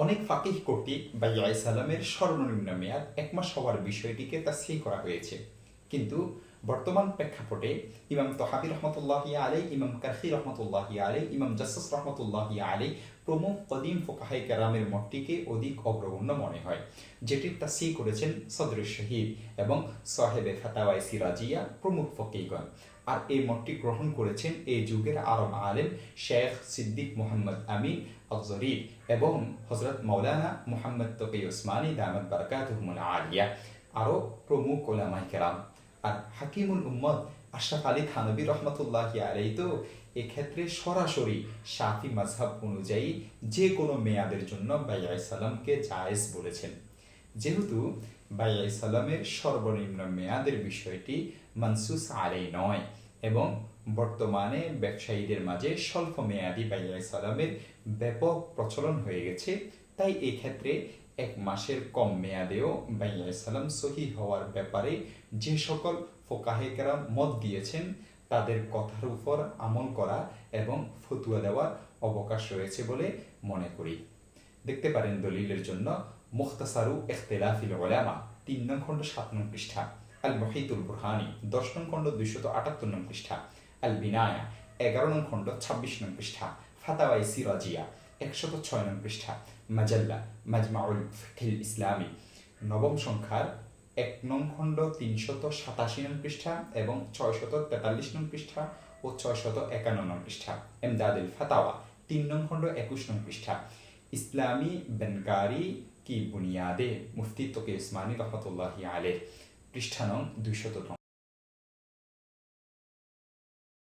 অনেক ফাকিহ কর্তৃক বাইআয়ে সালামের সর্বনিম্ন মেয়াদ 1 মাস হওয়ার বিষয়টিকে তাসহিহ করা হয়েছে, কিন্তু বর্তমান প্রেক্ষাপটে ইমাম তহাবি রহমতুল্লাহি আলাইহি, ইমাম কারখি রহমতুল্লাহি আলাইহি, ইমাম জাসসাস রহমতুল্লাহি আলাইহি প্রমুখ কদিম ফুকাহায়ে কেরামের মতটিকে অধিক অগ্রগণ্য মনে হয়, যেটির তাসহিহ করেছেন সদরুল শহীদ এবং সাহেবে ফাতাওয়ায়ে সিরাজিয়া প্রমুখ ফকিহগণ। আর এই মতটি গ্রহণ করেছেন এই যুগের আরব আলেম শেখ সিদ্দিক মুহাম্মদ আমিন আল-জরির এবং হযরত মাওলানা মুহাম্মদ তকি উসমানী দামাত বারাকাতুহুমুল আলিয়া, আরও প্রমুখ উলামায়ে কেরাম। আর হাকিমুল উম্মত আশরাফ আলী থানভী রহমতুল্লাহি আলাইহি তো এক্ষেত্রে সরাসরি শাফি মাযহাব অনুযায়ী যে কোনো মেয়াদের জন্য বাইআয়ে সালামকে জায়েজ বলেছেন। যেহেতু বাইআয়ে সালামের সর্বনিম্ন মেয়াদের বিষয়টি মানসুস আলাইহি নয় এবং বর্তমানে ব্যবসায়ীদের মাঝে স্বল্প মেয়াদি বাইআয়ে সালামের ব্যাপক প্রচলন হয়ে গেছে, তাই এই ক্ষেত্রে 1 মাসের কম মেয়াদেও বাইআয়ে সালাম সহিহ হওয়ার ব্যাপারে যে সকল ফুকাহায়ে কেরাম মত দিয়েছেন তাদের কথার উপর আমল করা এবং ফতোয়া দেওয়ার অবকাশ রয়েছে বলে মনে করি। দেখতে পারেন দলিলের জন্য মুখতাসারু ইখতিলাফিল উলামা 3 নং খণ্ড 7 নং পৃষ্ঠা, আল মুহিতুল বুরহানি 10 নং খণ্ড 278 নং পৃষ্ঠা, আল বিনায়া 11 নং খণ্ড 26 নং পৃষ্ঠা, ফাতাওয়ায়ে সিরাজিয়া 106 নং পৃষ্ঠা, মাজাল্লা মাজমাউল ফিকহিল ইসলামী 9ম সংখ্যার 1 নং খণ্ড 387 নং পৃষ্ঠা এবং 643 নং পৃষ্ঠা ও 651 নং পৃষ্ঠা, এমদাদুল ফাতাওয়া 3 নং খণ্ড 21 নং পৃষ্ঠা, ইসলামী বেনকারি কি বুনিয়াদে মুফতি তকি উসমানী রহমতুল্লাহি আলাইহি পৃষ্ঠা নং 200।